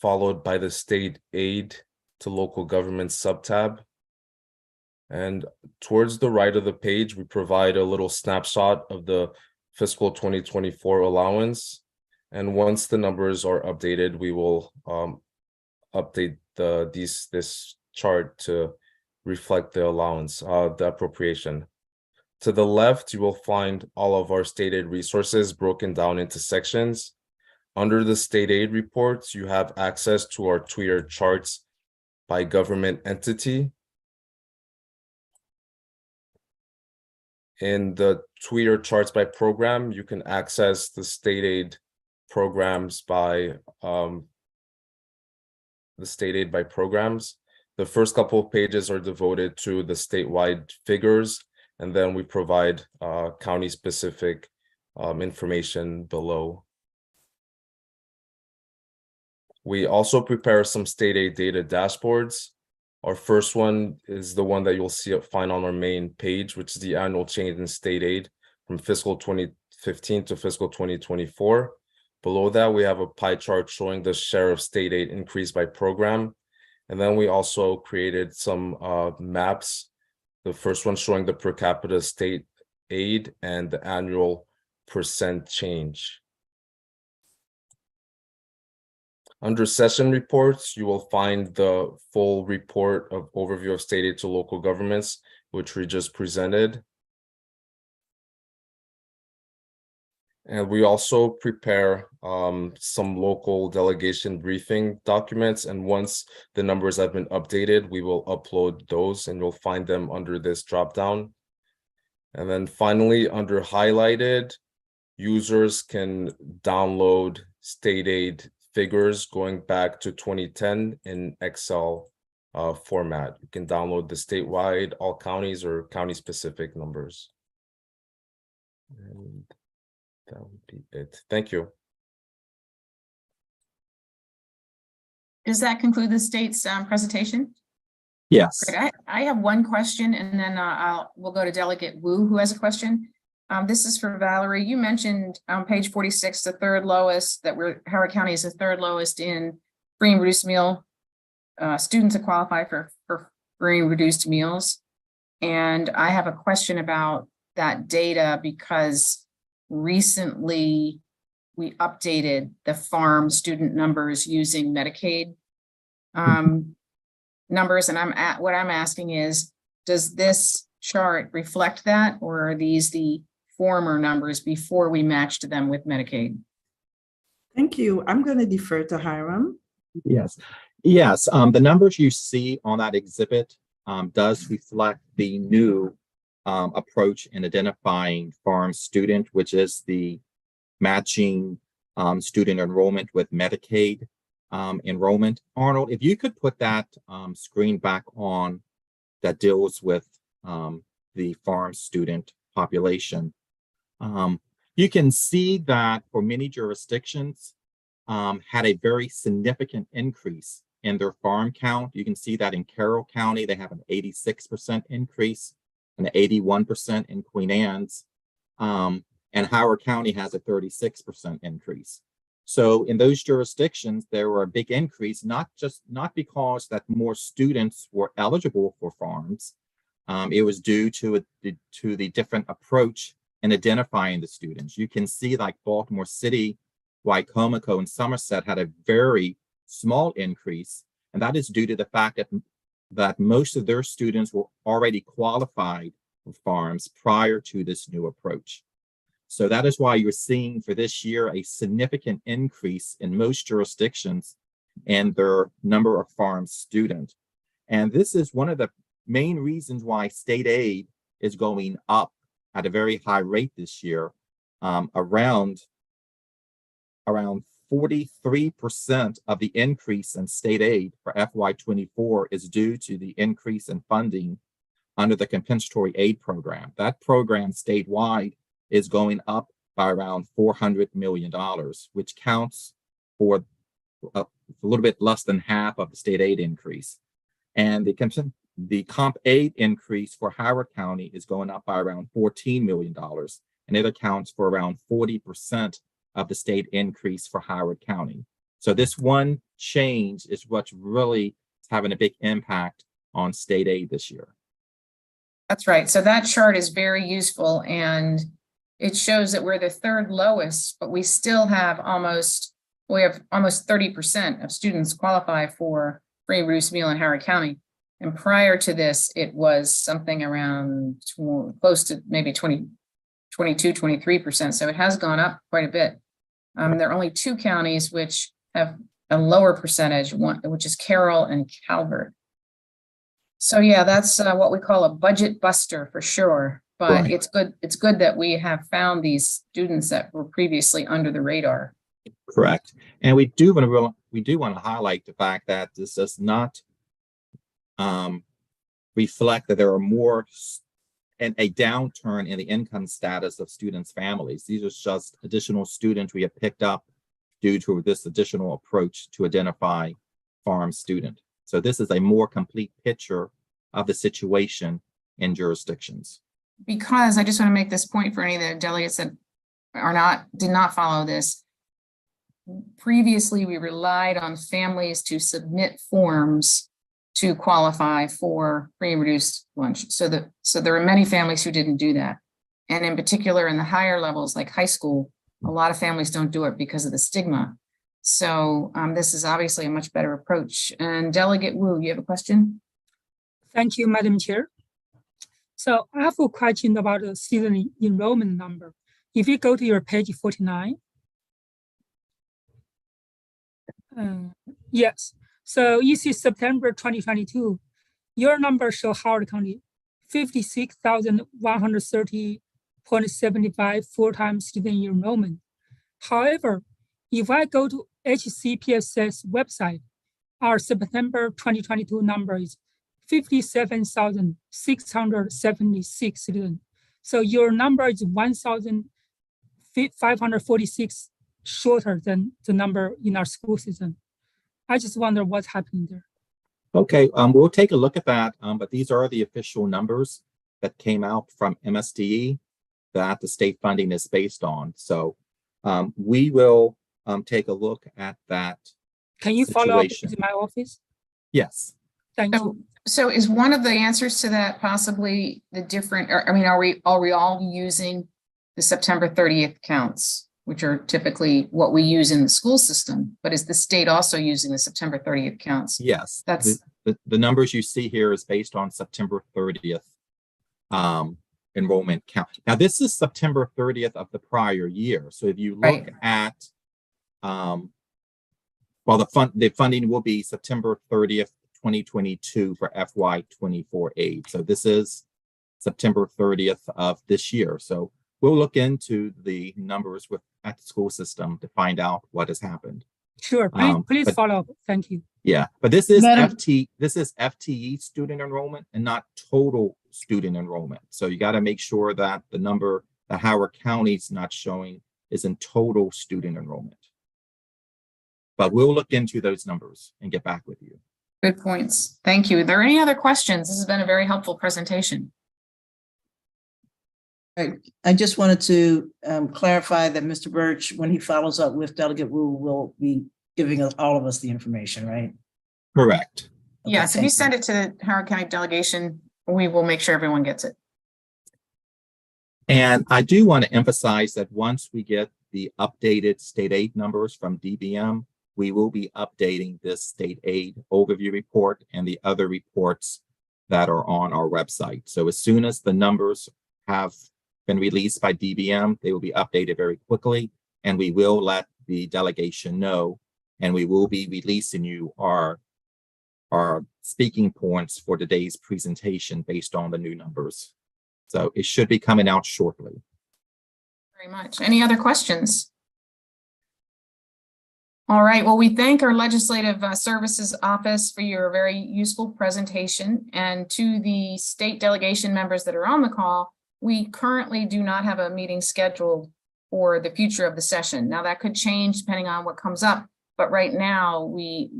followed by the State Aid to Local Government subtab. And towards the right of the page, we provide a little snapshot of the fiscal 2024 allowance. And once the numbers are updated, we will update this chart to reflect the allowance, the appropriation. To the left, you will find all of our state aid resources broken down into sections. Under the state aid reports, you have access to our two-year charts by government entity. In the two-year charts by program, you can access the state aid programs by programs. The first couple of pages are devoted to the statewide figures, and then we provide county-specific information below. We also prepare some state aid data dashboards. Our first one is the one that you'll find on our main page, which is the annual change in state aid from fiscal 2015 to fiscal 2024. Below that, we have a pie chart showing the share of state aid increase by program. And then we also created some maps. The first one showing the per capita state aid and the annual percent change. Under session reports, you will find the full report of overview of state aid to local governments, which we just presented. And we also prepare some local delegation briefing documents. And once the numbers have been updated, we will upload those and you'll find them under this dropdown. And then finally, under highlighted, users can download state aid figures going back to 2010 in Excel format. You can download the statewide, all counties, or county-specific numbers. And that would be it. Thank you. Does that conclude the state's presentation? Yes. Great. I have one question, and then we'll go to Delegate Wu, who has a question. This is for Valerie. You mentioned on page 46, the third lowest, that Howard County is the third lowest in free and reduced meal students that qualify for free and reduced meals. And I have a question about that data because recently we updated the farm student numbers using Medicaid numbers. And what I'm asking is, does this chart reflect that, or are these the former numbers before we matched them with Medicaid? Thank you. I'm going to defer to Hiram. Yes. Yes. The numbers you see on that exhibit does reflect the new approach in identifying farm student, which is the matching student enrollment with Medicaid enrollment. Arnold, if you could put that screen back on that deals with the farm student population. You can see that for many jurisdictions had a very significant increase in their farm count. You can see that in Carroll County, they have an 86% increase and 81% in Queen Anne's. And Howard County has a 36% increase. So in those jurisdictions, there were a big increase, not because that more students were eligible for farms. It was due to the different approach in identifying the students. You can see like Baltimore City, Wicomico, and Somerset had a very small increase, and that is due to the fact that most of their students were already qualified for farms prior to this new approach. So that is why you're seeing for this year a significant increase in most jurisdictions and their number of farm students. And this is one of the main reasons why state aid is going up at a very high rate this year. Around 43% of the increase in state aid for FY24 is due to the increase in funding under the compensatory aid program. That program statewide is going up by around $400 million, which counts for a little bit less than half of the state aid increase. And the comp aid increase for Howard County is going up by around $14 million, and it accounts for around 40% of the state increase for Howard County. So this one change is what's really having a big impact on state aid this year. That's right. So that chart is very useful, and it shows that we're the third lowest, but we still have almost 30% of students qualify for free and reduced meal in Howard County. And prior to this, it was something around close to maybe 22, 23%. So it has gone up quite a bit. There are only two counties which have a lower percentage, which is Carroll and Calvert. So yeah, that's what we call a budget buster for sure. But Right. It's good that we have found these students that were previously under the radar. Correct. And we do want to highlight the fact that this does not reflect that there are more and a downturn in the income status of students' families. These are just additional students we have picked up due to this additional approach to identify farm student. So this is a more complete picture of the situation in jurisdictions. Because I just want to make this point for any of the delegates that did not follow this. Previously, we relied on families to submit forms to qualify for free and reduced lunch. So there are many families who didn't do that. And in particular, in the higher levels, like high school, a lot of families don't do it because of the stigma. So this is obviously a much better approach. And Delegate Wu, you have a question? Thank you, Madam Chair. So I have a question about the student enrollment number. If you go to your page 49, yes. So you see September 2022, your numbers show Howard County 56,130.75 full-time student enrollment. However, if I go to HCPSS website, our September 2022 number is 57,676 students. So your number is 1,546 shorter than the number in our school system. I just wonder what's happening there. Okay, we'll take a look at that, but these are the official numbers that came out from MSDE that the state funding is based on. So we will take a look at that. Can you follow up situation. with my office? Yes. Thank you. So is one of the answers to that possibly the different, or, I mean, are we all using the September 30th counts, which are typically what we use in the school system, but is the state also using the September 30th counts? Yes. That's the numbers you see here is based on September 30th enrollment count. Now, this is September 30th of the prior year. So if you look at, well, the funding will be September 30th, 2022 for FY 24 aid. So this is September 30th of this year. So we'll look into the numbers at the school system to find out what has happened. Sure, please follow up. Thank you. Yeah, but this is Madam- this is FTE student enrollment and not total student enrollment. So you got to make sure that the number that Howard County's not showing is in total student enrollment. But we'll look into those numbers and get back with you. good points. Thank you. Are there any other questions? This has been a very helpful presentation. I just wanted to clarify that Mr. Birch, when he follows up with Delegate Wu, will be giving all of us the information, right? Correct. Okay, Yes, if thank you send it to the Howard County delegation, we will make sure everyone gets it. And I do want to emphasize that once we get the updated state aid numbers from DBM, we will be updating this state aid overview report and the other reports that are on our website. So as soon as the numbers have been released by DBM, they will be updated very quickly, and we will let the delegation know, and we will be releasing you our speaking points for today's presentation based on the new numbers. So it should be coming out shortly. Very much. Any other questions? All right, well, we thank our Legislative Services Office for your very useful presentation, and to the state delegation members that are on the call, we currently do not have a meeting scheduled for the future of the session. Now that could change depending on what comes up, but right now we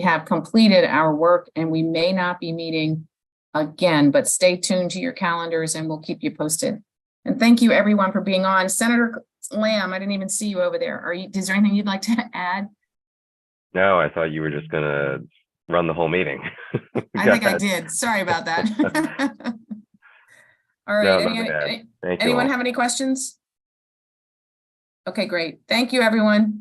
have completed our work and we may not be meeting again, but stay tuned to your calendars and we'll keep you posted. And thank you everyone for being on. Senator Lamb, I didn't even see you over there. Is there anything you'd like to add? No, I thought you were just gonna run the whole meeting. I think I did. Sorry about that. All right. No, not bad. Thank you Anyone all. have any questions? Okay, great. Thank you, everyone.